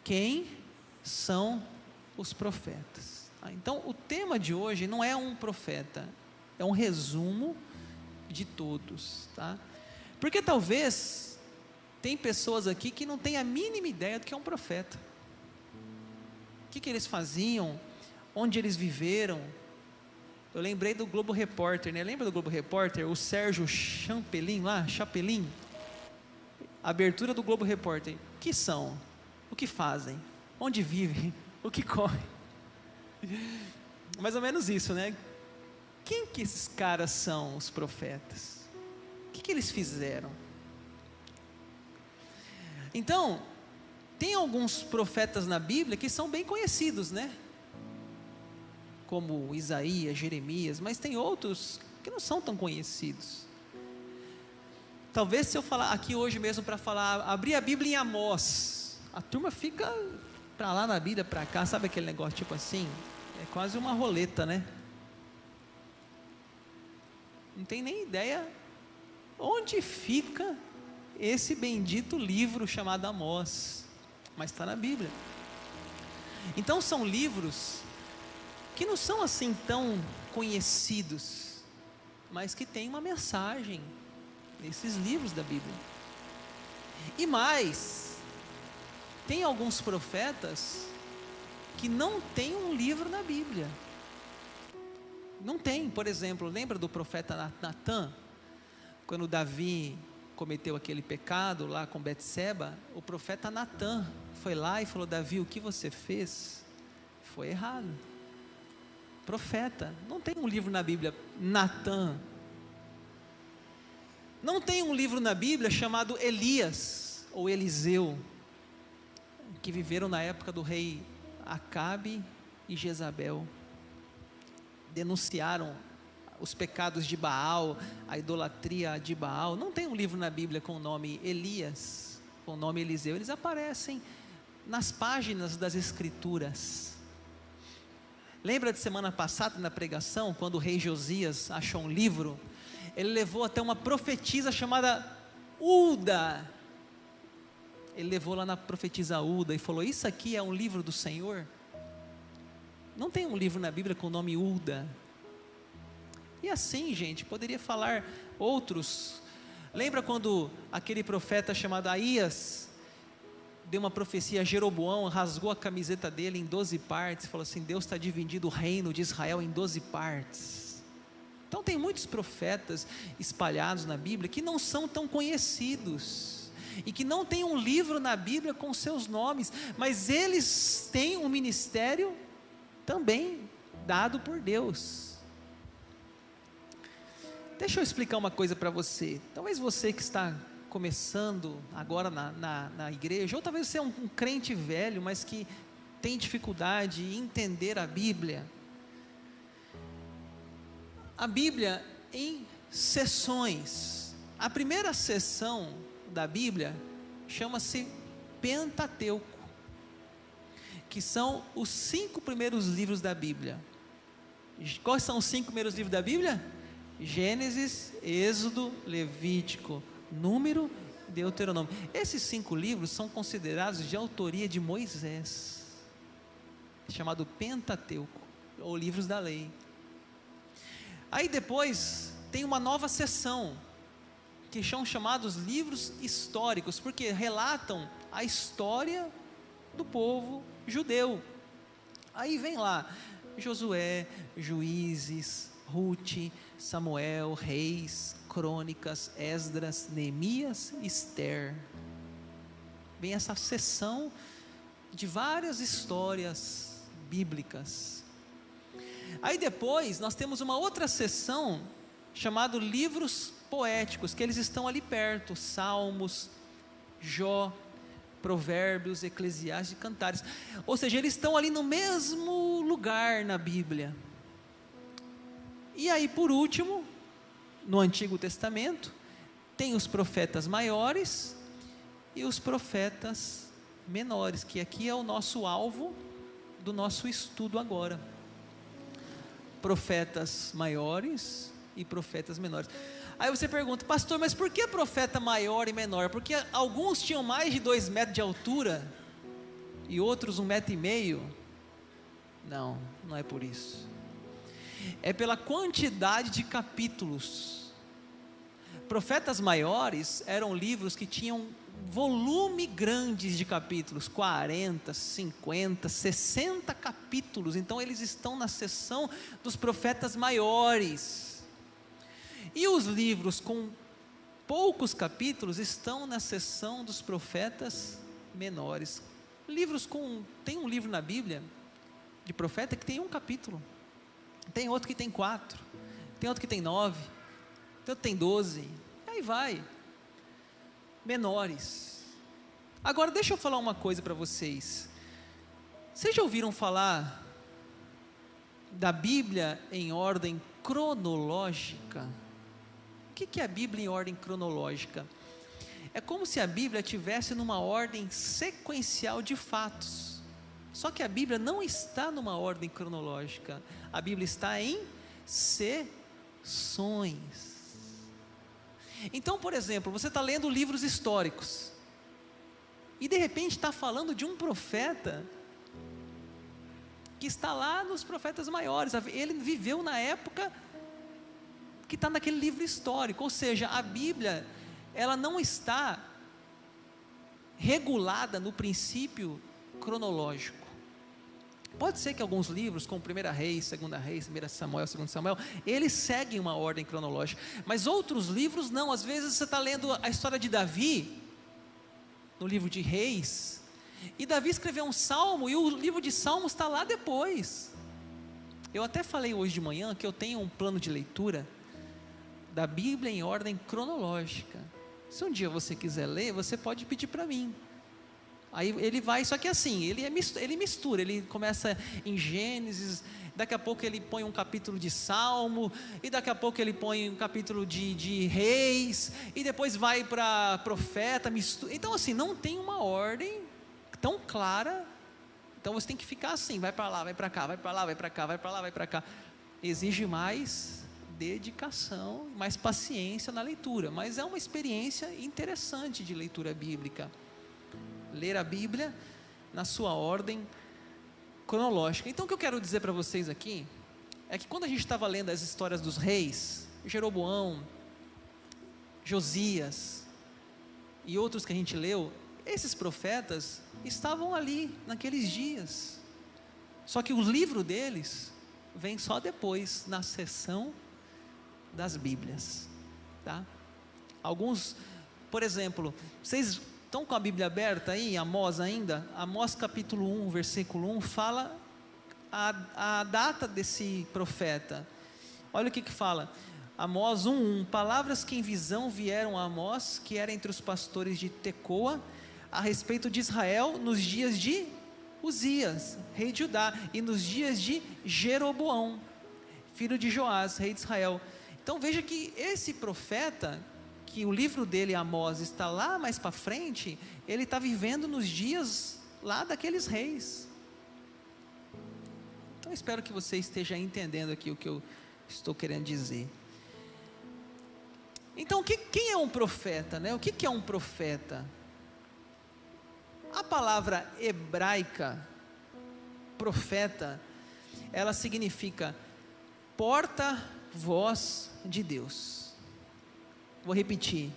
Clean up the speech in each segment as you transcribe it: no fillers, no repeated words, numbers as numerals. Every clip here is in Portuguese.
quem são os profetas. Então, o tema de hoje não é um profeta, é um resumo de todos, tá? Porque talvez tem pessoas aqui que não têm a mínima ideia do que é um profeta. O que eles faziam, onde eles viveram. Eu lembrei do Globo Repórter, né? Lembra do Globo Repórter? O Sérgio Chapelin lá, Chapelin? Abertura do Globo Repórter. O que são? O que fazem? Onde vivem? O que comem? Mais ou menos isso, né? Quem que esses caras são, os profetas? O que eles fizeram? Então, tem alguns profetas na Bíblia que são bem conhecidos, né? Como Isaías, Jeremias, mas tem outros que não são tão conhecidos. Talvez se eu falar aqui hoje mesmo para falar, abrir a Bíblia em Amós, a turma fica para lá na Bíblia, para cá, sabe aquele negócio tipo assim? É quase uma roleta, né? Não tem nem ideia onde fica esse bendito livro chamado Amós, mas está na Bíblia. Então são livros que não são assim tão conhecidos, mas que tem uma mensagem nesses livros da Bíblia. E mais, tem alguns profetas que não tem um livro na Bíblia. Não tem. Por exemplo, lembra do profeta Natã? Quando Davi cometeu aquele pecado lá com Betseba, o profeta Natã foi lá e falou: Davi, o que você fez foi errado. Profeta, não tem um livro na Bíblia, Natã. Não tem um livro na Bíblia chamado Elias ou Eliseu, que viveram na época do rei Acabe e Jezabel. Denunciaram os pecados de Baal, a idolatria de Baal. Não tem um livro na Bíblia com o nome Elias, com o nome Eliseu. Eles aparecem nas páginas das Escrituras. Lembra de semana passada na pregação, quando o rei Josias achou um livro? Ele levou até uma profetisa chamada Hulda. Ele levou lá na profetisa Hulda e falou: isso aqui é um livro do Senhor? Não tem um livro na Bíblia com o nome Hulda. E assim, gente, poderia falar outros. Lembra quando aquele profeta chamado Aías deu uma profecia a Jeroboão, rasgou a camiseta dele em 12 partes, falou assim: Deus está dividindo o reino de Israel em 12 partes. Então tem muitos profetas espalhados na Bíblia que não são tão conhecidos, e que não tem um livro na Bíblia com seus nomes, mas eles têm um ministério também dado por Deus. Deixa eu explicar uma coisa para você. Talvez você que está começando agora na igreja, ou talvez você é um crente velho, mas que tem dificuldade em entender a Bíblia. A Bíblia em seções. A primeira seção da Bíblia chama-se Pentateuco, que são os 5 primeiros livros da Bíblia. Quais são os 5 primeiros livros da Bíblia? Gênesis, Êxodo, Levítico, Número, Deuteronômio. Esses 5 livros são considerados de autoria de Moisés, chamado Pentateuco, ou livros da lei. Aí depois tem uma nova seção, que são chamados livros históricos, porque relatam a história do povo judeu. Aí vem lá Josué, Juízes, Rute, Samuel, Reis, Crônicas, Esdras, Neemias, Ester. Vem essa seção de várias histórias bíblicas. Aí depois nós temos uma outra seção chamada livros poéticos, que eles estão ali perto: Salmos, Jó, Provérbios, Eclesiastes e Cantares. Ou seja, eles estão ali no mesmo lugar na Bíblia. E aí, por último, no Antigo Testamento, tem os profetas maiores e os profetas menores, que aqui é o nosso alvo do nosso estudo agora. Profetas maiores e profetas menores. Aí você pergunta: pastor, mas por que profeta maior e menor? Porque alguns tinham mais de 2 metros de altura e outros 1,5 m. Não, não é por isso. É pela quantidade de capítulos. Profetas maiores eram livros que tinham volume grandes de capítulos, 40, 50, 60 capítulos. Então eles estão na seção dos profetas maiores. E os livros com poucos capítulos estão na seção dos profetas menores. Tem um livro na Bíblia de profeta que tem 1 capítulo, tem outro que tem 4, tem outro que tem 9, tem outro que tem 12, aí vai, menores. Agora deixa eu falar uma coisa para vocês. Vocês já ouviram falar da Bíblia em ordem cronológica? O que é a Bíblia em ordem cronológica? É como se a Bíblia estivesse numa ordem sequencial de fatos. Só que a Bíblia não está numa ordem cronológica. A Bíblia está em seções. Então, por exemplo, você está lendo livros históricos e de repente está falando de um profeta que está lá nos profetas maiores. Ele viveu na época que está naquele livro histórico. Ou seja, a Bíblia, ela não está regulada no princípio cronológico. Pode ser que alguns livros, como 1 Reis, 2 Reis, 1 Samuel, 2 Samuel, eles seguem uma ordem cronológica, mas outros livros não. Às vezes você está lendo a história de Davi, no livro de Reis, e Davi escreveu um salmo, e o livro de Salmos está lá depois. Eu até falei hoje de manhã, que eu tenho um plano de leitura, da Bíblia em ordem cronológica. Se um dia você quiser ler, você pode pedir para mim. Aí ele vai, só que assim, ele mistura, ele começa em Gênesis, daqui a pouco ele põe um capítulo de Salmo, e daqui a pouco ele põe um capítulo de Reis, e depois vai para Profeta, mistura. Então assim, não tem uma ordem tão clara. Então você tem que ficar assim, vai para lá, vai para cá, vai para lá, vai para cá, vai para lá, vai para cá. Exige mais dedicação, mais paciência na leitura, mas é uma experiência interessante de leitura bíblica. Ler a Bíblia na sua ordem cronológica. Então o que eu quero dizer para vocês aqui é que quando a gente estava lendo as histórias dos reis, Jeroboão, Josias e outros que a gente leu, esses profetas estavam ali naqueles dias, só que o livro deles vem só depois, na seção das Bíblias, tá? Alguns, por exemplo, vocês estão com a Bíblia aberta aí, Amós ainda? Amós capítulo 1, versículo 1, fala a data desse profeta. Olha o que fala, Amós 1:1, palavras que em visão vieram a Amós, que era entre os pastores de Tecoa, a respeito de Israel, nos dias de Uzias, rei de Judá, e nos dias de Jeroboão, filho de Joás, rei de Israel. Então veja que esse profeta, que o livro dele, Amós, está lá mais para frente, ele está vivendo nos dias lá daqueles reis. Então espero que você esteja entendendo aqui o que eu estou querendo dizer. Então quem é um profeta, né? O que é um profeta? A palavra hebraica, profeta, ela significa porta-voz de Deus. Vou repetir,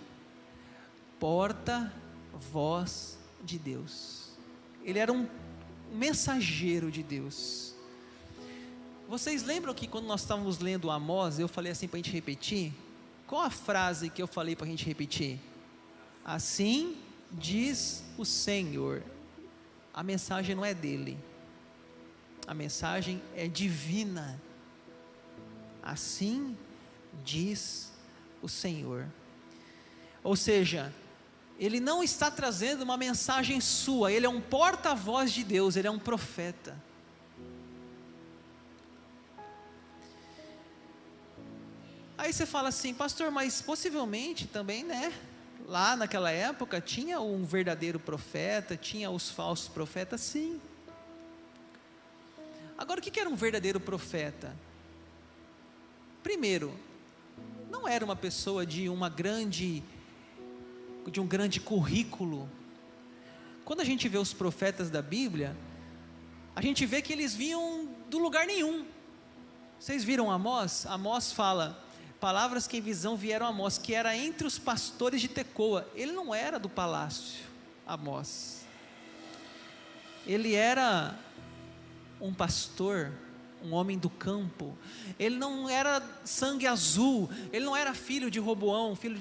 porta-voz de Deus. Ele era um mensageiro de Deus. Vocês lembram que quando nós estávamos lendo Amós, eu falei assim para a gente repetir? Qual a frase que eu falei para a gente repetir? Assim diz o Senhor. A mensagem não é dele, a mensagem é divina. Assim diz o Senhor. Ou seja, ele não está trazendo uma mensagem sua, ele é um porta-voz de Deus, ele é um profeta. Aí você fala assim, pastor, mas possivelmente também, né? Lá naquela época tinha um verdadeiro profeta, tinha os falsos profetas, sim. Agora o que era um verdadeiro profeta? Primeiro, não era uma pessoa de um grande currículo, quando a gente vê os profetas da Bíblia, a gente vê que eles vinham do lugar nenhum. Vocês viram Amós? Amós fala, palavras que em visão vieram a Amós, que era entre os pastores de Tecoa. Ele não era do palácio, Amós. Ele era um pastor, um homem do campo. Ele não era sangue azul, ele não era filho de Roboão, filho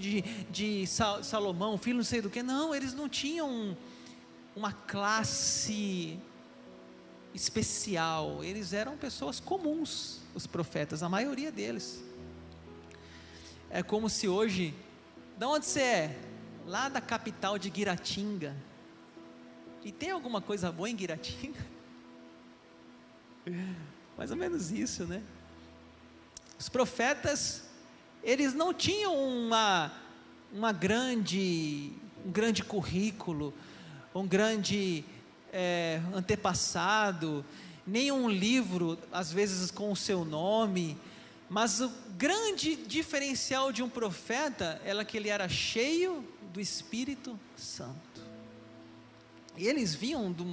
de Salomão, filho não sei do que. Não, eles não tinham uma classe especial, eles eram pessoas comuns, os profetas, a maioria deles. É como se hoje, de onde você é? Lá da capital de Guiratinga. E tem alguma coisa boa em Guiratinga? Mais ou menos isso, né? Os profetas, eles não tinham um grande currículo, um grande antepassado, nem um livro, às vezes com o seu nome, mas o grande diferencial de um profeta era que ele era cheio do Espírito Santo. E eles vinham do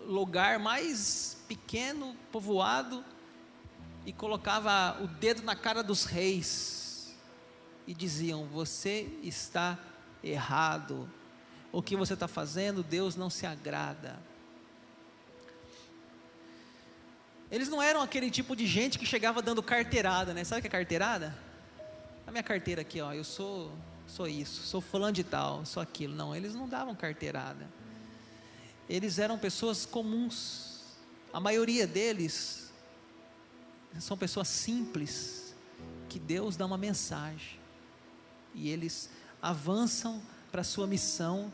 lugar mais pequeno, povoado, e colocava o dedo na cara dos reis, e diziam: você está errado, o que você está fazendo, Deus não se agrada. Eles não eram aquele tipo de gente que chegava dando carteirada, né? Sabe o que é carteirada? A minha carteira aqui, ó, eu sou isso, sou fulano de tal, sou aquilo. Não, eles não davam carteirada. Eles eram pessoas comuns. A maioria deles são pessoas simples, que Deus dá uma mensagem, e eles avançam para a sua missão,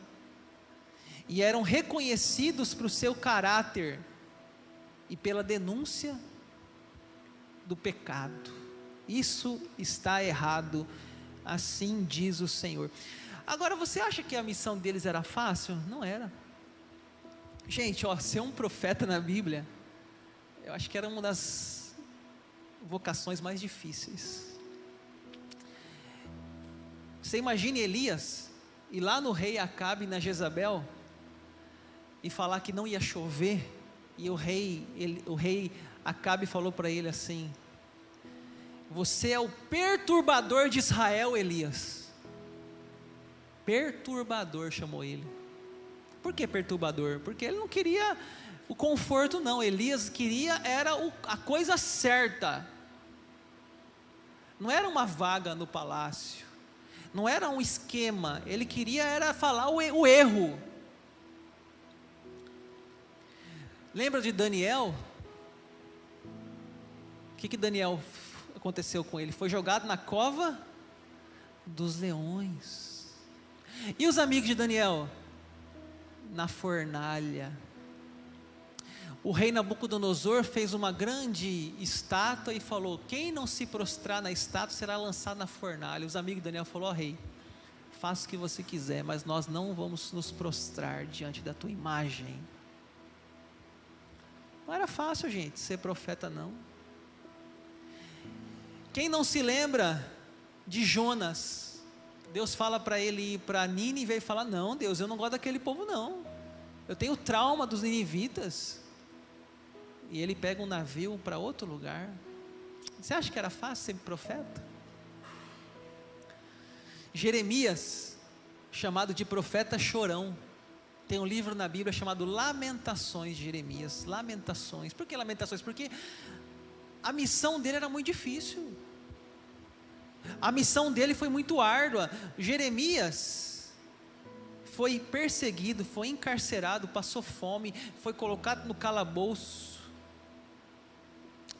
e eram reconhecidos para o seu caráter, e pela denúncia do pecado. Isso está errado, assim diz o Senhor. Agora, você acha que a missão deles era fácil? Não era. Gente, ser um profeta na Bíblia, eu acho que era uma das vocações mais difíceis. Você imagine Elias ir lá no rei Acabe, na Jezabel, e falar que não ia chover, e o rei Acabe falou para ele assim: você é o perturbador de Israel, Elias. Perturbador chamou ele. Por que perturbador? Porque ele não queria o conforto, não. Elias queria a coisa certa. Não era uma vaga no palácio, não era um esquema. Ele queria falar o erro. Lembra de Daniel? O que Daniel aconteceu com ele? Foi jogado na cova dos leões. E os amigos de Daniel? Na fornalha. O rei Nabucodonosor fez uma grande estátua e falou: quem não se prostrar na estátua será lançado na fornalha. Os amigos de Daniel falaram: rei, faça o que você quiser, mas nós não vamos nos prostrar diante da tua imagem. Não era fácil, gente, ser profeta, não. Quem não se lembra de Jonas? Deus fala para ele ir para Nínive e fala: não, Deus, eu não gosto daquele povo, não. Eu tenho trauma dos ninivitas. E ele pega um navio para outro lugar. Você acha que era fácil ser profeta? Jeremias, chamado de profeta chorão, tem um livro na Bíblia chamado Lamentações de Jeremias. Lamentações. Por que lamentações? Porque a missão dele era muito difícil. A missão dele foi muito árdua. Jeremias foi perseguido, foi encarcerado, passou fome, foi colocado no calabouço.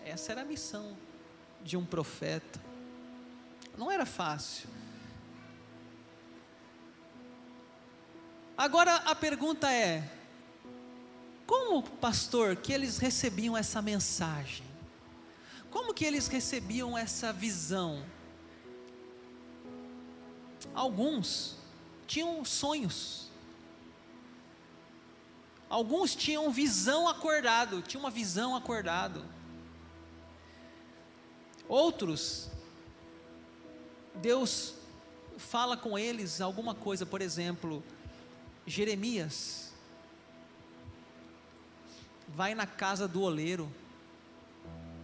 Essa era a missão de um profeta. Não era fácil. Agora a pergunta é: como, pastor, que eles recebiam essa mensagem? Como que eles recebiam essa visão? Alguns tinham sonhos. Alguns tinham visão acordado, tinham uma visão acordado. Outros, Deus fala com eles alguma coisa, por exemplo, Jeremias vai na casa do oleiro,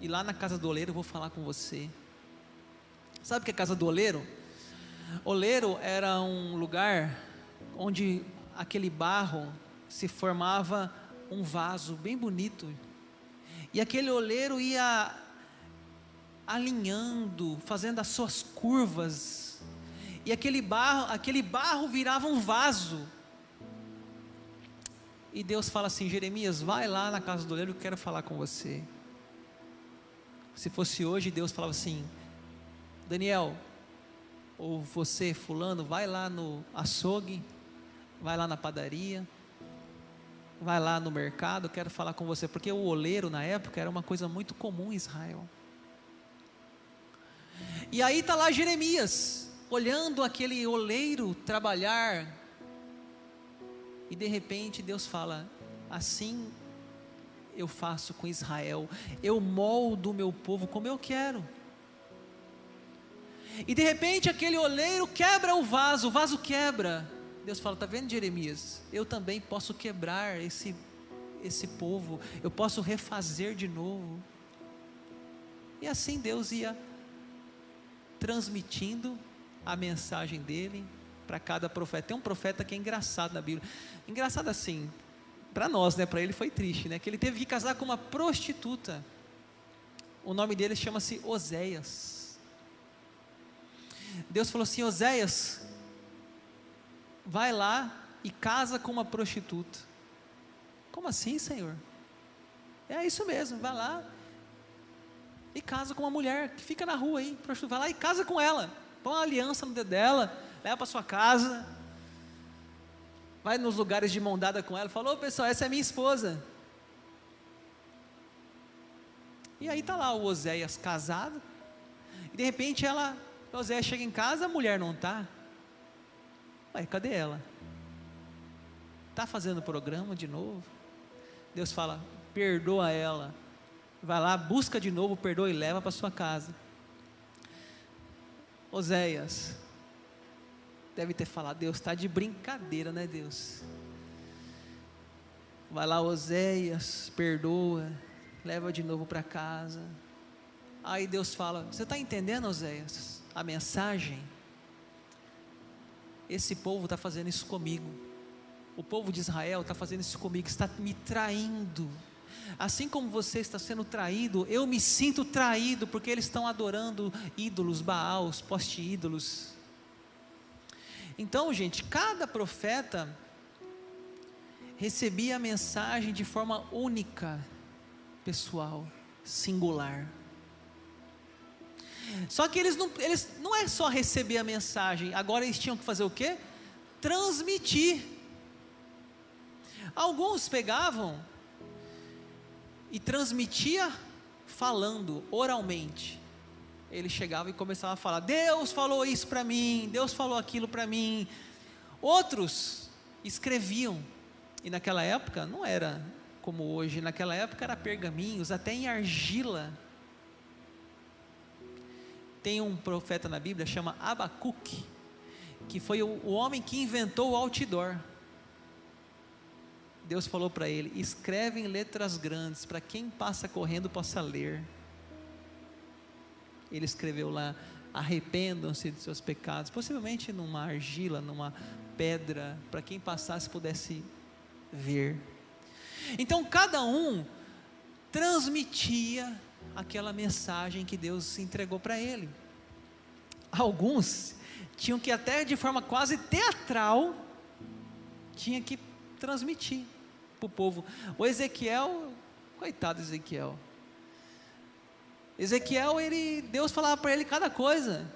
e lá na casa do oleiro eu vou falar com você. Sabe o que é a casa do oleiro? Oleiro era um lugar onde aquele barro se formava um vaso bem bonito, e aquele oleiro ia alinhando, fazendo as suas curvas, e aquele barro virava um vaso. E Deus fala assim: Jeremias, vai lá na casa do oleiro, eu quero falar com você. Se fosse hoje, Deus falava assim: Daniel, ou você, fulano, vai lá no açougue, vai lá na padaria, vai lá no mercado, eu quero falar com você. Porque o oleiro na época era uma coisa muito comum em Israel. E aí está lá Jeremias, olhando aquele oleiro trabalhar, e de repente Deus fala: assim eu faço com Israel, eu moldo o meu povo como eu quero. E de repente aquele oleiro quebra o vaso quebra. Deus fala: está vendo, Jeremias, eu também posso quebrar esse povo, eu posso refazer de novo. E assim Deus ia transmitindo a mensagem dele para cada profeta. Tem um profeta que é engraçado na Bíblia, engraçado assim, para nós, né? Para ele foi triste, né? Que ele teve que casar com uma prostituta. O nome dele chama-se Oséias. Deus falou assim: Oséias, vai lá e casa com uma prostituta. Como assim, Senhor? É isso mesmo, vai lá e casa com uma mulher que fica na rua aí, prostituta. Vai lá e casa com ela, põe uma aliança no dedo dela, leva para sua casa, vai nos lugares de mão dada com ela, falou: pessoal, essa é minha esposa. E aí está lá o Oséias casado, e de repente Oséias chega em casa, a mulher não está. Ué, cadê ela? Está fazendo programa de novo? Deus fala: perdoa ela, vai lá, busca de novo, perdoa e leva para sua casa. Oséias deve ter falado: Deus está de brincadeira, né, Deus? Vai lá, Oséias, perdoa, leva de novo para casa. Aí Deus fala: você está entendendo, Oséias, a mensagem? Esse povo está fazendo isso comigo, o povo de Israel está fazendo isso comigo, está me traindo. Assim como você está sendo traído, eu me sinto traído, porque eles estão adorando ídolos, Baals, poste-ídolos. Então, gente, cada profeta recebia a mensagem de forma única, pessoal, singular. Só que eles não é só receber a mensagem, agora eles tinham que fazer o quê? Transmitir. Alguns pegavam e transmitia falando, oralmente. Ele chegava e começava a falar: Deus falou isso para mim, Deus falou aquilo para mim. Outros escreviam, e naquela época não era como hoje, naquela época era pergaminhos, até em argila. Tem um profeta na Bíblia, chama Abacuque, que foi o homem que inventou o outdoor. Deus falou para ele: escreve em letras grandes, para quem passa correndo possa ler. Ele escreveu lá: arrependam-se de seus pecados, possivelmente numa argila, numa pedra, para quem passasse pudesse ver. Então cada um transmitia aquela mensagem que Deus entregou para ele. Alguns tinham que, até de forma quase teatral, tinha que transmitir para o povo. O Ezequiel, coitado Ezequiel, Deus falava para ele cada coisa.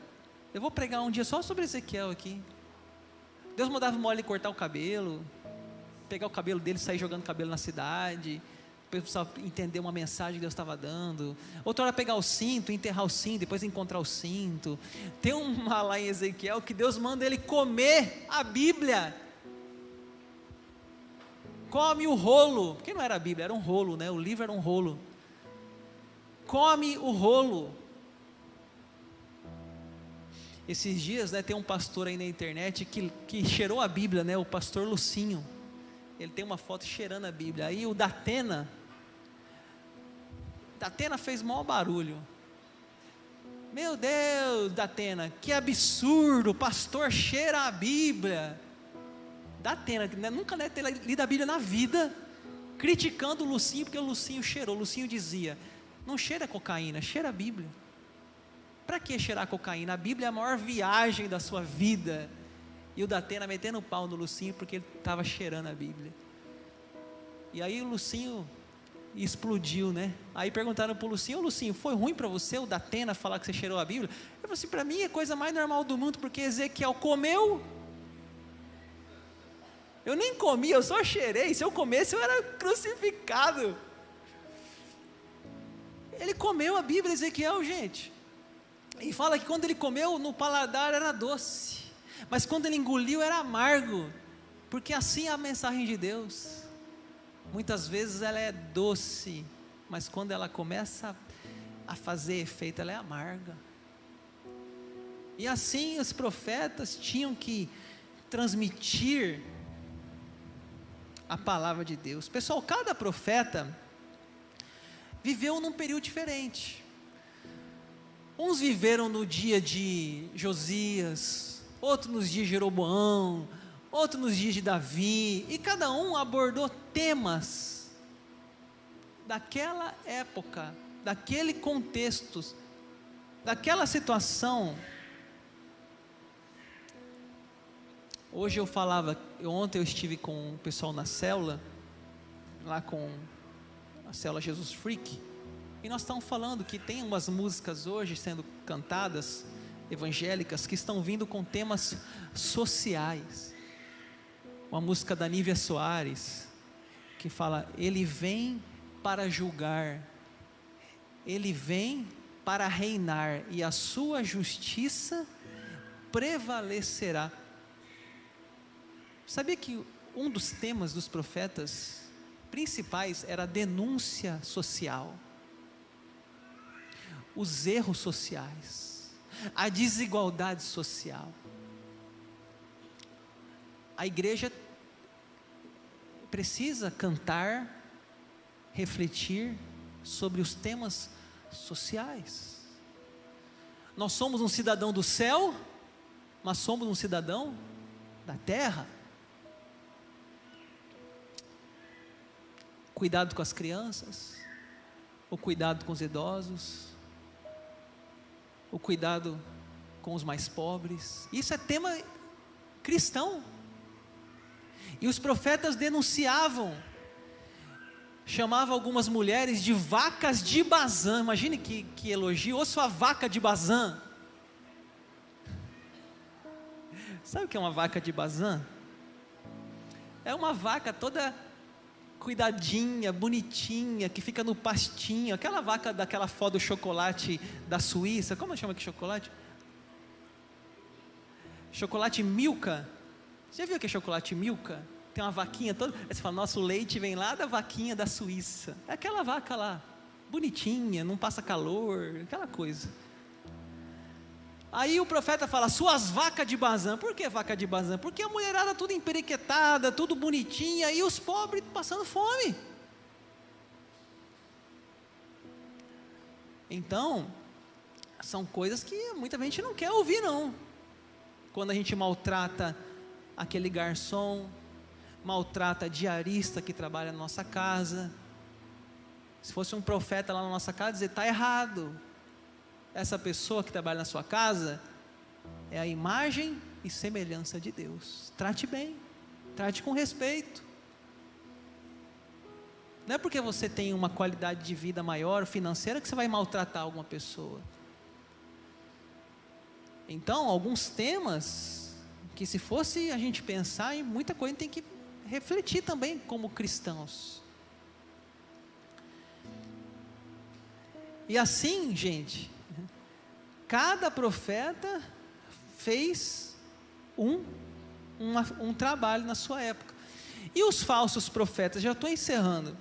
Eu vou pregar um dia só sobre Ezequiel aqui. Deus mandava uma hora ele cortar o cabelo, pegar o cabelo dele e sair jogando cabelo na cidade, para o pessoal entender uma mensagem que Deus estava dando. Outra hora pegar o cinto, enterrar o cinto, depois encontrar o cinto. Tem uma lá em Ezequiel que Deus manda ele comer a Bíblia. Come o rolo, porque não era a Bíblia, era um rolo, né? O livro era um rolo. Come o rolo. Esses dias, né, tem um pastor aí na internet que cheirou a Bíblia, né, o pastor Lucinho. Ele tem uma foto cheirando a Bíblia. Aí o Datena fez maior barulho. Meu Deus, Datena, que absurdo, o pastor cheira a Bíblia. Datena, nunca deve ter lido a Bíblia na vida, criticando o Lucinho, porque o Lucinho cheirou. O Lucinho dizia: não cheira cocaína, cheira a Bíblia. Para que cheirar cocaína? A Bíblia é a maior viagem da sua vida. E o Datena metendo o pau no Lucinho, porque ele estava cheirando a Bíblia. E aí o Lucinho explodiu, né? Aí perguntaram para o Lucinho: ô Lucinho, foi ruim para você o Datena falar que você cheirou a Bíblia? Ele falou assim: para mim é a coisa mais normal do mundo, porque Ezequiel comeu. Eu nem comi, eu só cheirei. Se eu comesse, eu era crucificado. Ele comeu a Bíblia, Ezequiel, gente. E fala que quando ele comeu, no paladar era doce, mas quando ele engoliu era amargo, porque assim é a mensagem de Deus. Muitas vezes ela é doce, mas quando ela começa a fazer efeito, ela é amarga. E assim os profetas tinham que transmitir a palavra de Deus. Pessoal, cada profeta viveu num período diferente. Uns viveram no dia de Josias, outros nos dias de Jeroboão, outros nos dias de Davi, e cada um abordou temas daquela época, daquele contexto, daquela situação. Hoje ontem eu estive com o pessoal na célula, lá com a célula Jesus Freak, e nós estamos falando que tem umas músicas hoje sendo cantadas, evangélicas, que estão vindo com temas sociais. Uma música da Nívia Soares, que fala: Ele vem para julgar, Ele vem para reinar, e a sua justiça prevalecerá. Sabia que um dos temas dos profetas principais era a denúncia social, os erros sociais, a desigualdade social. A igreja precisa cantar, refletir sobre os temas sociais. Nós somos um cidadão do céu, mas somos um cidadão da terra. Cuidado com as crianças, o cuidado com os idosos, o cuidado com os mais pobres. Isso é tema cristão. E os profetas denunciavam, chamavam algumas mulheres de vacas de Bazã. Imagine que elogio: ô sua vaca de Bazã. Sabe o que é uma vaca de Bazã? É uma vaca toda cuidadinha, bonitinha, que fica no pastinho, aquela vaca daquela foto do chocolate da Suíça. Como chama que chocolate? Chocolate Milka. Você já viu que é chocolate Milka? Tem uma vaquinha toda, aí você fala: nossa, o leite vem lá da vaquinha da Suíça. É aquela vaca lá, bonitinha, não passa calor, aquela coisa. Aí o profeta fala: suas vacas de Bazã. Por que vaca de Bazã? Porque a mulherada tudo emperiquetada, tudo bonitinha, e os pobres passando fome. Então, são coisas que muita gente não quer ouvir não. Quando a gente maltrata aquele garçom, maltrata a diarista que trabalha na nossa casa. Se fosse um profeta lá na nossa casa, dizer: está errado. Essa pessoa que trabalha na sua casa é a imagem e semelhança de Deus. Trate bem, trate com respeito. Não é porque você tem uma qualidade de vida maior, financeira, que você vai maltratar alguma pessoa. Então, alguns temas que, se fosse a gente pensar em muita coisa, tem que refletir também como cristãos. E assim, gente, cada profeta fez um trabalho na sua época. E os falsos profetas? Já estou encerrando.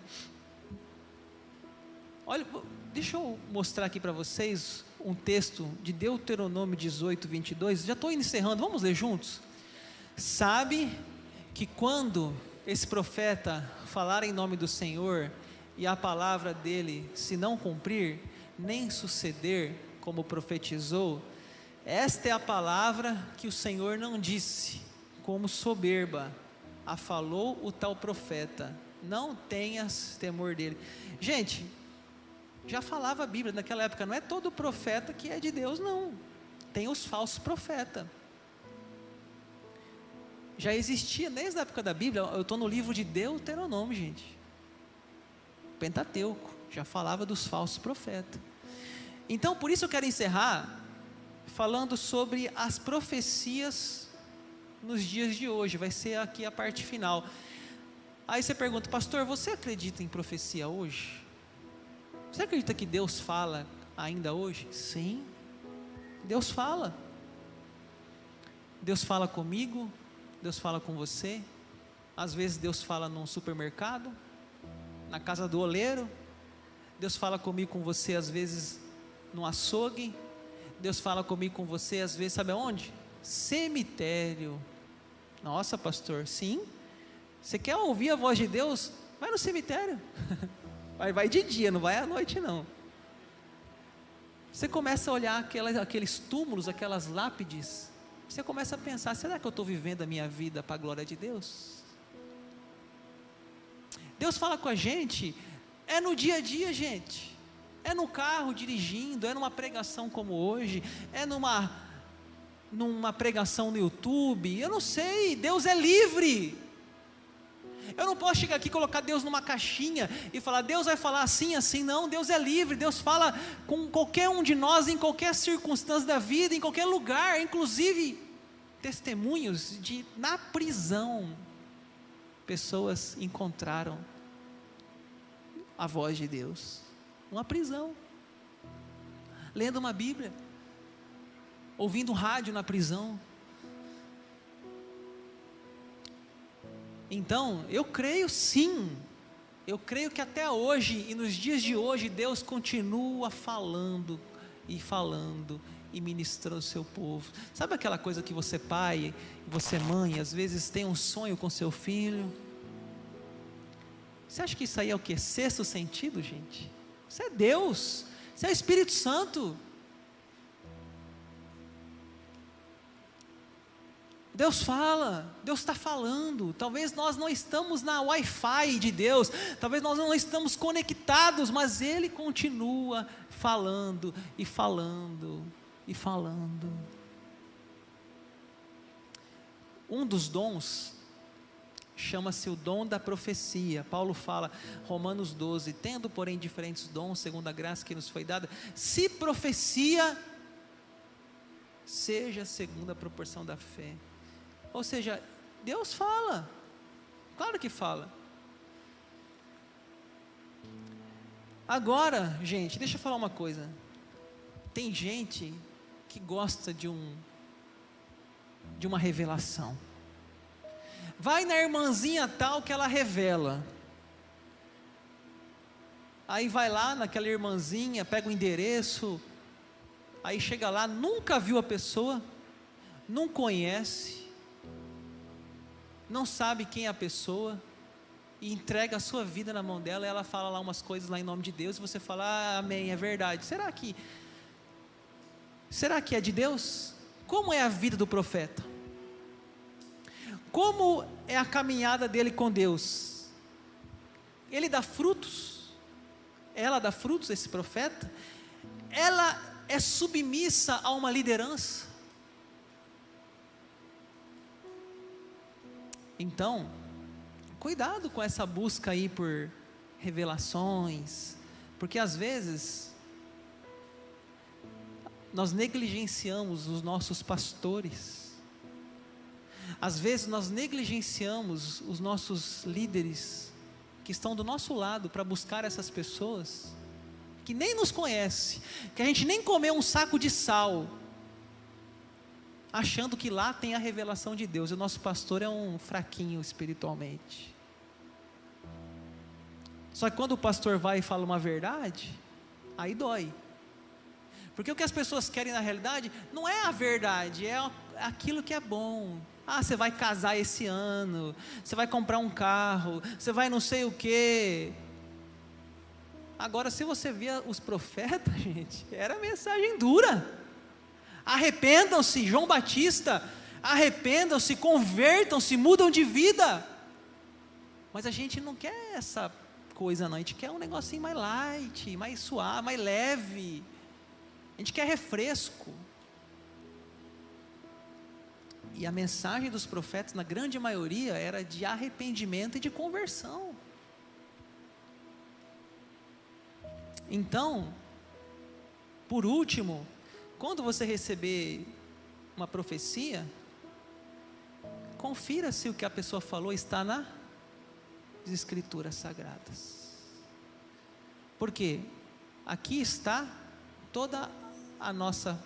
Olha, deixa eu mostrar aqui para vocês um texto de Deuteronômio 18, 22, já estou encerrando, vamos ler juntos? Sabe que quando esse profeta falar em nome do Senhor, e a palavra dele se não cumprir, nem suceder como profetizou, esta é a palavra que o Senhor não disse, como soberba, a falou o tal profeta, não tenhas temor dele. Gente, já falava a Bíblia naquela época, não é todo profeta que é de Deus, não, tem os falsos profetas, já existia desde a época da Bíblia. Eu estou no livro de Deuteronômio, gente, Pentateuco, já falava dos falsos profetas. Então, por isso eu quero encerrar falando sobre as profecias nos dias de hoje, vai ser aqui a parte final. Aí você pergunta, pastor, você acredita em profecia hoje? Você acredita que Deus fala ainda hoje? Sim, Deus fala. Deus fala comigo, Deus fala com você. Às vezes Deus fala num supermercado, na casa do oleiro. Deus fala comigo, com você, às vezes no açougue. Deus fala comigo, com você, às vezes, sabe aonde? Cemitério. Nossa, pastor, sim. Você quer ouvir a voz de Deus? Vai no cemitério. Vai de dia, não vai à noite não. Você começa a olhar aqueles túmulos, aquelas lápides. Você começa a pensar, será que eu estou vivendo a minha vida para a glória de Deus? Deus fala com a gente, é no dia a dia, gente. É no carro dirigindo, é numa pregação como hoje, é numa pregação no YouTube, eu não sei, Deus é livre. Eu não posso chegar aqui e colocar Deus numa caixinha e falar, Deus vai falar assim, assim, não, Deus é livre, Deus fala com qualquer um de nós, em qualquer circunstância da vida, em qualquer lugar, inclusive testemunhos de, na prisão, pessoas encontraram a voz de Deus, numa prisão, lendo uma Bíblia, ouvindo rádio na prisão. Então, eu creio sim, eu creio que até hoje, e nos dias de hoje, Deus continua falando, e ministrando o seu povo. Sabe aquela coisa que você pai, você mãe, às vezes tem um sonho com seu filho? Você acha que isso aí é o quê? Sexto sentido, gente? Isso é Deus, isso é o Espírito Santo. Deus fala, Deus está falando. Talvez nós não estamos na Wi-Fi de Deus, talvez nós não estamos conectados, mas Ele continua falando e falando e falando. Um dos dons chama-se o dom da profecia. Paulo fala, Romanos 12, tendo porém diferentes dons, segundo a graça que nos foi dada, se profecia, seja segundo a proporção da fé. Ou seja, Deus fala, claro que fala. Agora, gente, deixa eu falar uma coisa. Tem gente que gosta de uma revelação. Vai na irmãzinha tal que ela revela. Aí vai lá naquela irmãzinha, pega o endereço, aí chega lá, nunca viu a pessoa, não conhece, não sabe quem é a pessoa, e entrega a sua vida na mão dela, e ela fala lá umas coisas lá em nome de Deus, e você fala, ah, amém, é verdade. Será que é de Deus? Como é a vida do profeta? Como é a caminhada dele com Deus? Ele dá frutos? Ela dá frutos, esse profeta? Ela é submissa a uma liderança? Então, cuidado com essa busca aí por revelações, porque às vezes nós negligenciamos os nossos pastores, às vezes nós negligenciamos os nossos líderes que estão do nosso lado para buscar essas pessoas que nem nos conhecem, que a gente nem comeu um saco de sal, achando que lá tem a revelação de Deus, e o nosso pastor é um fraquinho espiritualmente. Só que quando o pastor vai e fala uma verdade, aí dói, Porque o que as pessoas querem na realidade não é a verdade, é aquilo que é bom. Ah, você vai casar esse ano, você vai comprar um carro, você vai não sei o quê. Agora, se você via os profetas, gente, era mensagem dura. Arrependam-se, João Batista, arrependam-se, convertam-se, mudam de vida. Mas a gente não quer essa coisa não, a gente quer um negocinho mais light, mais suave, mais leve. A gente quer refresco. E a mensagem dos profetas, na grande maioria, era de arrependimento e de conversão. Então, por último, quando você receber uma profecia, confira se o que a pessoa falou está nas Escrituras Sagradas. Porque aqui está toda a nossa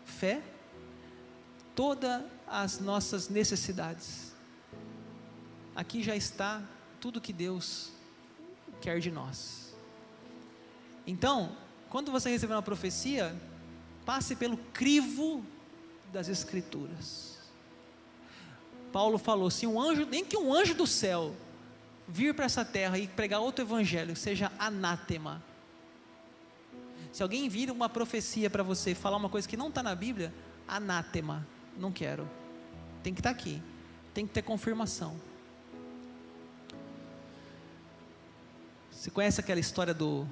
fé, todas as nossas necessidades. Aqui já está tudo que Deus quer de nós. Então, quando você receber uma profecia, passe pelo crivo das Escrituras. Paulo falou, se um anjo, nem que um anjo do céu vir para essa terra e pregar outro evangelho, seja anátema. Se alguém vir uma profecia para você, falar uma coisa que não está na Bíblia, anátema, não quero. Tem que estar aqui, tem que ter confirmação. Você conhece aquela história do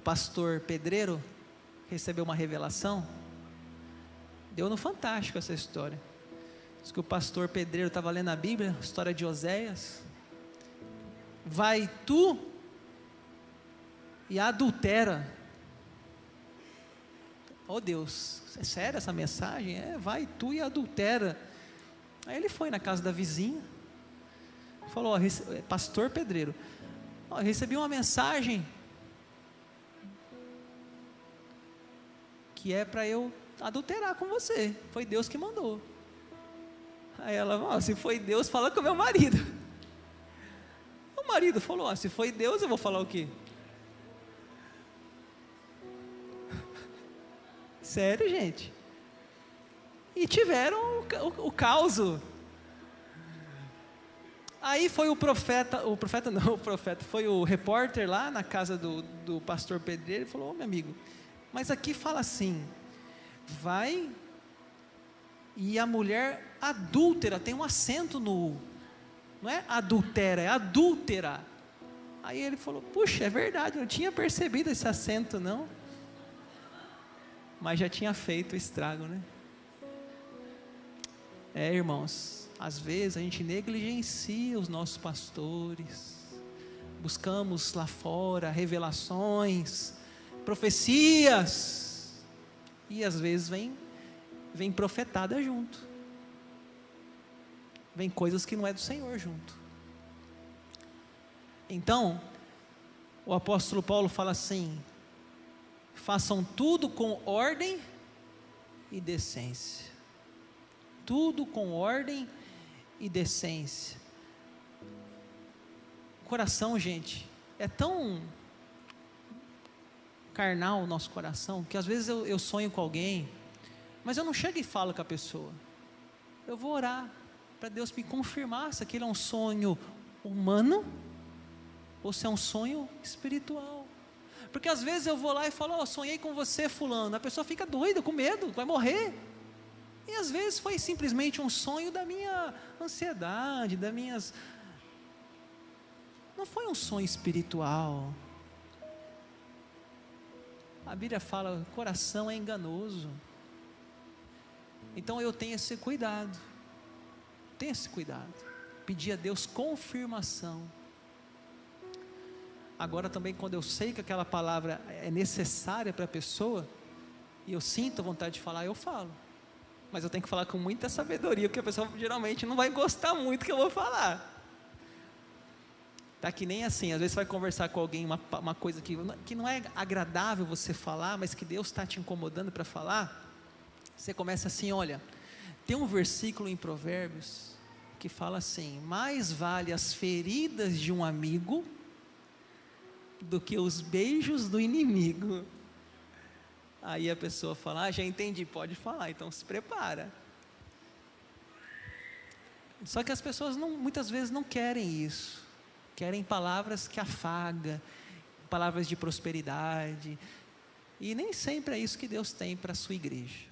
pastor pedreiro? Recebeu uma revelação? Deu no Fantástico essa história. Diz que o pastor pedreiro estava lendo a Bíblia, a história de Oséias. Vai tu e adultera. Oh Deus, é sério essa mensagem? Vai tu e adultera. Aí ele foi na casa da vizinha, falou, pastor pedreiro, recebi uma mensagem que é para eu adulterar com você, foi Deus que mandou. Aí ela, se foi Deus, fala com o meu marido. O marido falou, se foi Deus, eu vou falar o quê? Sério, gente? E tiveram o caos. Aí foi o profeta, foi o repórter lá na casa do pastor pedreiro, e falou, meu amigo, mas aqui fala assim, vai e a mulher adúltera, tem um acento no, não é adultera, é adúltera. Aí ele falou, puxa, é verdade, eu não tinha percebido esse acento não, mas já tinha feito o estrago, né? Irmãos, às vezes a gente negligencia os nossos pastores, buscamos lá fora revelações, profecias, e às vezes vem profetada junto, vem coisas que não é do Senhor junto. Então, o apóstolo Paulo fala assim, façam tudo com ordem e decência, tudo com ordem e decência. O coração, gente, é tão carnal o nosso coração, que às vezes eu sonho com alguém, mas eu não chego e falo com a pessoa, eu vou orar, para Deus me confirmar se aquele é um sonho humano, ou se é um sonho espiritual, porque às vezes eu vou lá e falo, sonhei com você fulano, a pessoa fica doida, com medo, vai morrer, e às vezes foi simplesmente um sonho da minha ansiedade, não foi um sonho espiritual. A Bíblia fala, o coração é enganoso. Então eu tenho esse cuidado. Pedir a Deus confirmação. Agora também, quando eu sei que aquela palavra é necessária para a pessoa, e eu sinto a vontade de falar, eu falo. Mas eu tenho que falar com muita sabedoria, porque a pessoa geralmente não vai gostar muito do que eu vou falar. Tá que nem assim, às vezes você vai conversar com alguém, uma coisa que não é agradável você falar, mas que Deus está te incomodando para falar, você começa assim, olha, tem um versículo em Provérbios, que fala assim, mais vale as feridas de um amigo, do que os beijos do inimigo. Aí a pessoa fala, já entendi, pode falar, então se prepara. Só que as pessoas muitas vezes não querem isso. Querem palavras que afagam, palavras de prosperidade. E nem sempre é isso que Deus tem para a sua igreja.